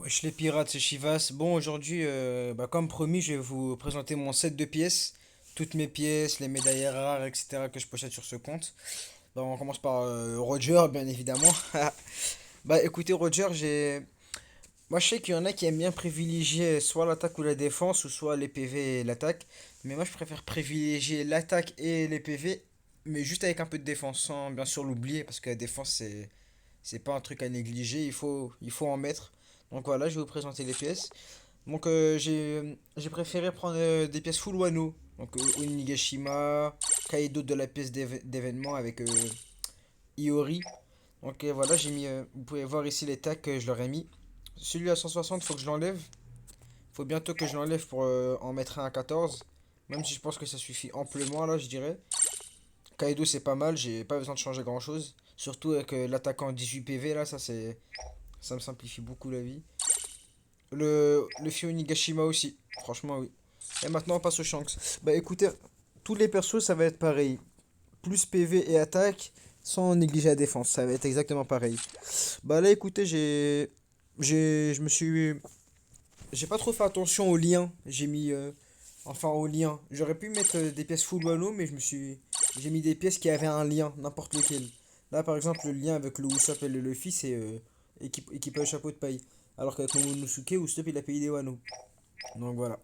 Wesh les pirates, c'est Chivas. Bon, aujourd'hui, comme promis, je vais vous présenter mon set de pièces. Toutes mes pièces, les médailles rares, etc. que je possède sur ce compte. On commence par Roger, bien évidemment. Bah écoutez, Roger, moi je sais qu'il y en a qui aiment bien privilégier soit l'attaque ou la défense, ou soit les PV et l'attaque. Mais moi je préfère privilégier l'attaque et les PV, mais juste avec un peu de défense, sans bien sûr l'oublier, parce que la défense c'est pas un truc à négliger, il faut en mettre. Donc voilà, je vais vous présenter les pièces. Donc j'ai préféré prendre des pièces full Wano. Donc Onigashima, Kaido de la pièce d'événement avec Iori. Donc voilà, vous pouvez voir ici les tags que je leur ai mis. Celui à 160, faut que je l'enlève. Faut bientôt que je l'enlève pour en mettre un à 14. Même si je pense que ça suffit amplement là, je dirais. Kaido c'est pas mal, j'ai pas besoin de changer grand chose. Surtout avec l'attaquant 18 PV là, ça me simplifie beaucoup la vie. Le Onigashima aussi, franchement oui. Et maintenant on passe au Shanks. Bah écoutez, tous les persos ça va être pareil. Plus PV et attaque, sans négliger la défense, ça va être exactement pareil. Bah là écoutez, je me suis, j'ai pas trop fait attention aux liens. Enfin aux liens. J'aurais pu mettre des pièces full wano, mais j'ai mis des pièces qui avaient un lien, n'importe lequel. Là par exemple, le lien avec le Usopp et le Luffy, c'est équipage chapeau de paille. Alors qu'avec Momonosuke, Usopp il a payé des wano. Donc voilà.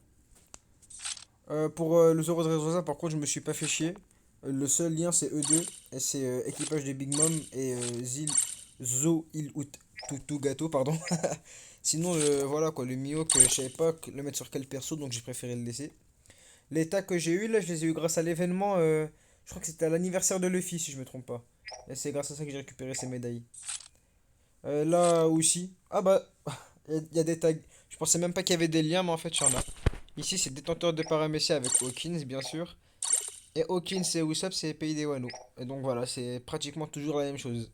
Pour le Zoro Dressrosa, par contre, je me suis pas fait chier. Le seul lien, c'est eux deux. Et c'est équipage de Big Mom et Zo Il Ut Tutu Gato, pardon. Sinon, voilà quoi, le Mihawk, je savais pas le mettre sur quel perso, donc j'ai préféré le laisser. Les tags que j'ai eu là, je les ai eu grâce à l'événement. Je crois que c'était à l'anniversaire de Luffy, si je me trompe pas. Et c'est grâce à ça que j'ai récupéré ces médailles. Là aussi. Ah bah, il y a des tags. Je pensais même pas qu'il y avait des liens, mais en fait, il y en a. Ici, c'est détenteur de paramécia avec Hawkins, bien sûr. Et Hawkins et Usopp, c'est Pays des Wano. Et donc voilà, c'est pratiquement toujours la même chose.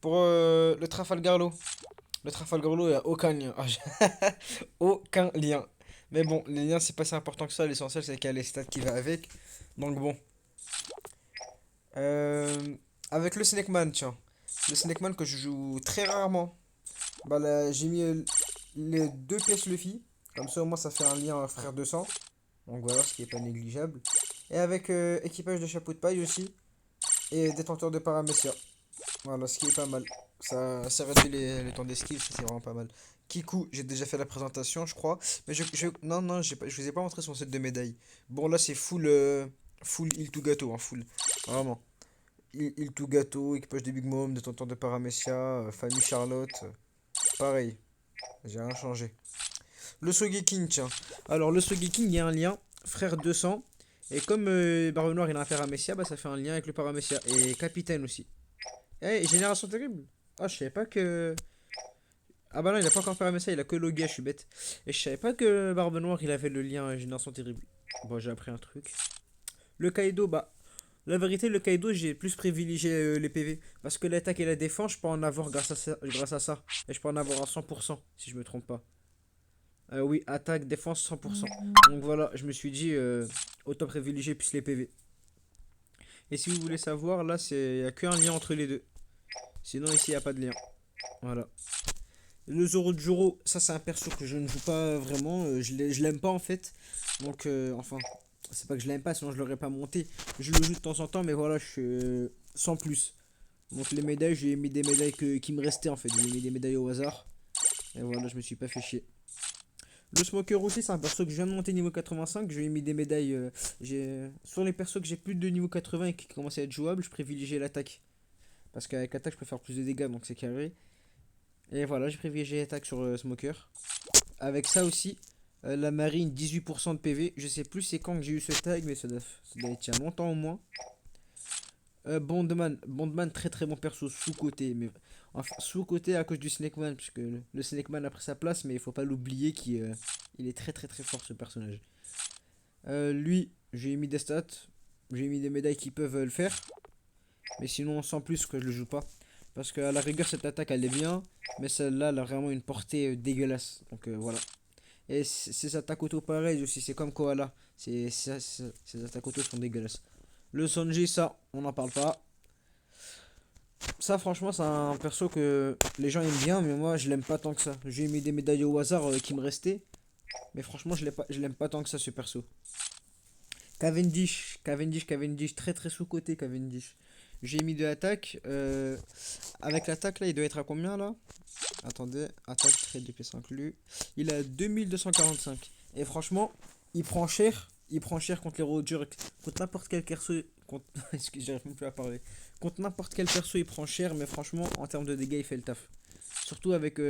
Pour le Trafalgar Law. Le Trafalgar Law, il n'y a aucun lien. Aucun lien. Mais bon, les liens, c'est pas si important que ça. L'essentiel, c'est qu'il y a les stats qui va avec. Donc bon. Euh, avec le Snake Man, tiens. Le Snake Man que je joue très rarement. Bah là, j'ai mis les deux pièces Luffy. Comme ça, au moins, ça fait un lien frère de sang. Donc voilà, ce qui est pas négligeable. Et avec équipage de chapeau de paille aussi. Et détenteur de paramécia. Voilà, ce qui est pas mal. Ça réduit les temps d'esquive, ça c'est vraiment pas mal. Kiku, j'ai déjà fait la présentation, je crois. Mais non, non, je vous ai pas montré son set de médailles. Bon, là c'est full Il to Gato, hein, full. Vraiment. Il to Gato, équipage de Big Mom, détenteur de paramécia, famille Charlotte. Pareil, j'ai rien changé. Le Sogeking, tiens. Alors, le Sogeking, il y a un lien, frère 200. Et comme Barbe Noire il a un paramécia, bah ça fait un lien avec le paramécia. Et capitaine aussi. Eh, génération terrible. Ah, je savais pas que. Ah bah non, il a pas encore paramécia, il a que Logia, je suis bête. Et je savais pas que Barbe Noire il avait le lien génération terrible. Bon, j'ai appris un truc. Le Kaido, bah. La vérité, le Kaido, j'ai plus privilégié les PV. Parce que l'attaque et la défense, je peux en avoir grâce à ça. Et je peux en avoir à 100%, si je me trompe pas. Oui, attaque, défense 100%. Donc voilà, je me suis dit, autant privilégier plus les PV. Et si vous voulez savoir, là, il n'y a qu'un lien entre les deux. Sinon, ici, il n'y a pas de lien. Voilà. Le Zoro de Juro, ça, c'est un perso que je ne joue pas vraiment. Je l'aime pas en fait. Donc, enfin, c'est pas que je l'aime pas, sinon je l'aurais pas monté. Je le joue de temps en temps, mais voilà, je suis sans plus. Donc, les médailles, j'ai mis des médailles qui me restaient en fait. J'ai mis des médailles au hasard. Et voilà, je me suis pas fait chier. Le Smoker aussi, c'est un perso que je viens de monter niveau 85. Je lui ai mis des médailles. Sur les persos que j'ai plus de niveau 80 et qui commencent à être jouables, je privilégie l'attaque. Parce qu'avec l'attaque, je peux faire plus de dégâts, donc c'est carré. Et voilà, j'ai privilégié l'attaque sur Smoker. Avec ça aussi, la marine, 18% de PV. Je sais plus c'est quand que j'ai eu ce tag, mais ça doit être il y a longtemps au moins. Bondman, très très bon perso, sous-côté. Mais enfin, sous-côté à cause du Snakeman, puisque le Snakeman a pris sa place, mais il faut pas l'oublier qu'il il est très très très fort ce personnage. Lui, j'ai mis des stats, j'ai mis des médailles qui peuvent le faire, mais sinon sans plus que je le joue pas. Parce qu'à la rigueur, cette attaque elle est bien, mais celle-là elle a vraiment une portée dégueulasse. Donc voilà. Et ces attaques auto pareilles aussi, c'est comme Koala. Ces attaques auto sont dégueulasses. Le Sanji, ça, on n'en parle pas. Ça, franchement, c'est un perso que les gens aiment bien, mais moi, je l'aime pas tant que ça. J'ai mis des médailles au hasard qui me restaient, mais franchement, je l'aime pas tant que ça, ce perso. Cavendish, très très sous-coté, Cavendish. J'ai mis de l'attaque. Avec l'attaque, là, il doit être à combien, là? Attendez, attaque, trade de pièces inclus. Il a 2245. Et franchement, il prend cher contre les Rogers, contre n'importe quel perso. Contre... Excusez, j'arrive même plus à parler. Contre n'importe quel perso, il prend cher, mais franchement, en termes de dégâts, il fait le taf. Surtout avec.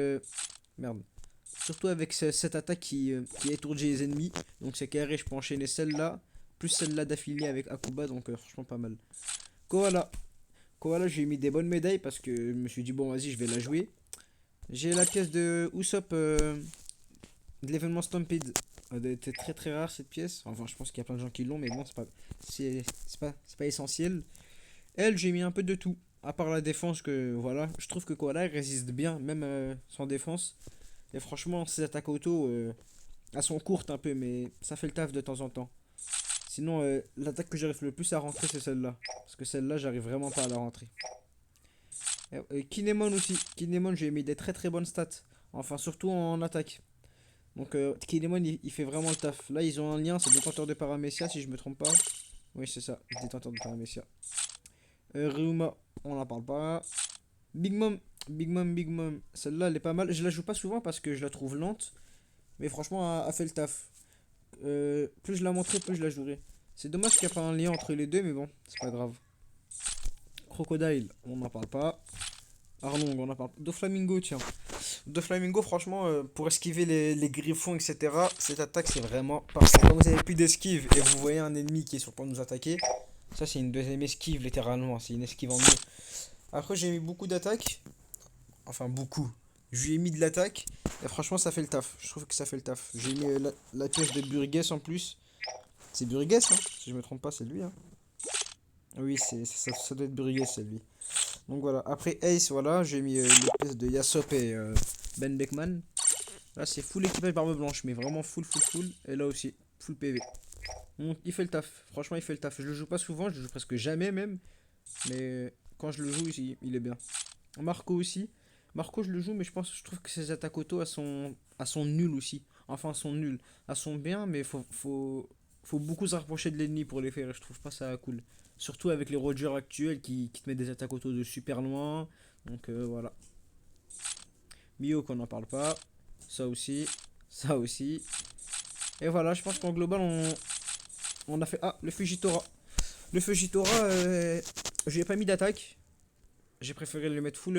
Merde. Surtout avec cette attaque qui étourdit les ennemis. Donc c'est carré, je peux enchaîner celle-là, plus celle-là d'affilée avec Akuba, donc franchement pas mal. Koala. Koala, j'ai mis des bonnes médailles parce que je me suis dit, bon, vas-y, je vais la jouer. J'ai la pièce de Usopp de l'événement Stampede. Elle était très très rare cette pièce. Enfin, je pense qu'il y a plein de gens qui l'ont, mais bon, c'est pas essentiel. Elle, j'ai mis un peu de tout. À part la défense, que voilà, je trouve que Koala elle résiste bien, même sans défense. Et franchement, ces attaques auto, elles sont courtes un peu, mais ça fait le taf de temps en temps. Sinon, l'attaque que j'arrive le plus à rentrer, c'est celle-là. Parce que celle-là, j'arrive vraiment pas à la rentrer. Et Kinemon aussi. Kinemon, j'ai mis des très très bonnes stats. Enfin, surtout en attaque. Donc, Kinemon, il fait vraiment le taf. Là, ils ont un lien, c'est détenteur de Paramecia, si je me trompe pas. Oui, c'est ça, détenteur de Paramecia. Ryuma, on n'en parle pas. Big Mom, Big Mom. Celle-là, elle est pas mal. Je la joue pas souvent parce que je la trouve lente. Mais franchement, elle fait le taf. Plus je la montrerai, plus je la jouerai. C'est dommage qu'il n'y a pas un lien entre les deux, mais bon, c'est pas grave. Crocodile, on n'en parle pas. Arlong, on en parle pas. Doflamingo, tiens. Doflamingo, franchement, pour esquiver les griffons, etc., cette attaque, c'est vraiment parfait. Quand vous avez plus d'esquive et vous voyez un ennemi qui est sur le point de nous attaquer, ça, c'est une deuxième esquive, littéralement. C'est une esquive en mieux. Après, j'ai mis beaucoup d'attaques. Enfin, beaucoup. Je lui ai mis de l'attaque. Et franchement, ça fait le taf. Je trouve que ça fait le taf. J'ai mis la pièce de Burgess en plus. C'est Burgess, hein? Si je me trompe pas, c'est lui, hein. Oui, ça doit être Burgess, c'est lui. Donc voilà. Après Ace, voilà, j'ai mis les pièces de Yasop et Ben Beckman. Là, c'est full équipage barbe blanche, mais vraiment full. Et là aussi, full PV. Donc, il fait le taf. Franchement, il fait le taf. Je le joue pas souvent, je le joue presque jamais même. Mais quand je le joue, il est bien. Marco aussi. Marco, je le joue, mais je trouve que ses attaques auto, elles sont nulles aussi. Enfin, elles sont nulles. Elles sont bien, mais faut beaucoup se rapprocher de l'ennemi pour les faire. Et je trouve pas ça cool. Surtout avec les Rogers actuels qui te mettent des attaques auto de super loin. Donc voilà. Mio, qu'on n'en parle pas. Ça aussi. Ça aussi. Et voilà, je pense qu'en global, on a fait. Ah, le Fujitora. Le Fujitora, je lui ai pas mis d'attaque. J'ai préféré le mettre full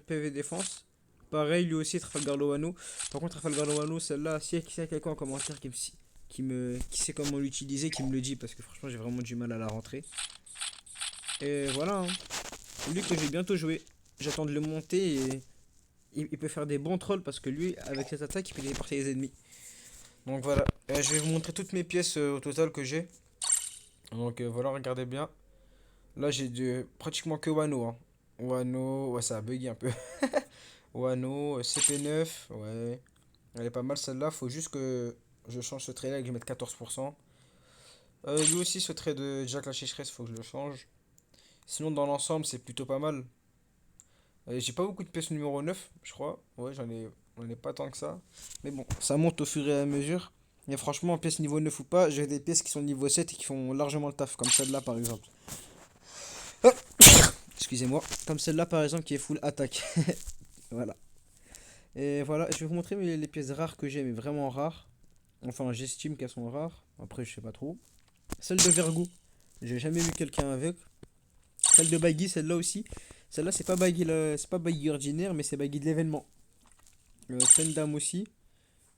PV défense. Pareil, lui aussi, Trafalgar Laoano. Par contre, Trafalgar Laoano, celle-là, si y a quelqu'un en commentaire qui sait comment l'utiliser, qui me le dit, parce que franchement, j'ai vraiment du mal à la rentrer. Et voilà, hein. Lui que j'ai bientôt joué. J'attends de le monter et il peut faire des bons trolls parce que lui, avec cette attaque, il peut téléporter les ennemis. Donc voilà, je vais vous montrer toutes mes pièces au total que j'ai. Donc voilà, regardez bien. Là, j'ai pratiquement que Wano, hein. Wano, ouais, ça a bugué un peu. Wano, CP9, ouais. Elle est pas mal celle-là. Faut juste que je change ce trait là et que je mette 14%. Lui aussi, ce trait de Jack la Sécheresse, faut que je le change. Sinon, dans l'ensemble, c'est plutôt pas mal. J'ai pas beaucoup de pièces numéro 9 je crois. Ouais, j'en ai pas tant que ça. Mais bon, ça monte au fur et à mesure. Et franchement, pièces niveau 9 ou pas, j'ai des pièces qui sont niveau 7 et qui font largement le taf, comme celle-là par exemple. Excusez-moi. Comme celle-là par exemple qui est full attaque. Voilà. Et voilà, je vais vous montrer les pièces rares que j'ai, mais vraiment rares. Enfin, j'estime qu'elles sont rares. Après, je sais pas trop. Celle de Vergou. J'ai jamais vu quelqu'un avec. Celle de Baggy, celle-là aussi. Celle-là, c'est pas Baggy ordinaire, mais c'est Baggy de l'événement. Pendam aussi.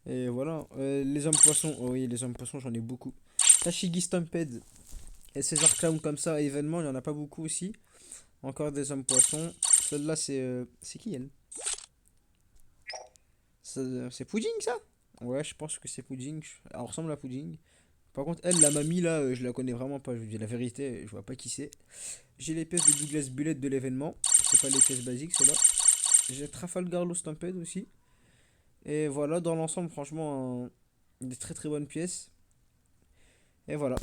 Et voilà. Les hommes poissons. Oh oui, les hommes poissons, j'en ai beaucoup. Tashigi Stampede. Et César Clown comme ça, événement, il y en a pas beaucoup aussi. Encore des hommes poissons. Celle-là, c'est qui elle? C'est Pudding ça? Ouais, je pense que c'est Pudding. Elle ressemble à Pudding. Par contre, elle, la mamie là, je la connais vraiment pas. Je vous dis la vérité, je vois pas qui c'est. J'ai les pièces de Douglas Bullet de l'événement. C'est pas les pièces basiques, ceux-là. J'ai Trafalgar Law Stampede aussi. Et voilà, dans l'ensemble, franchement, des très très bonnes pièces. Et voilà.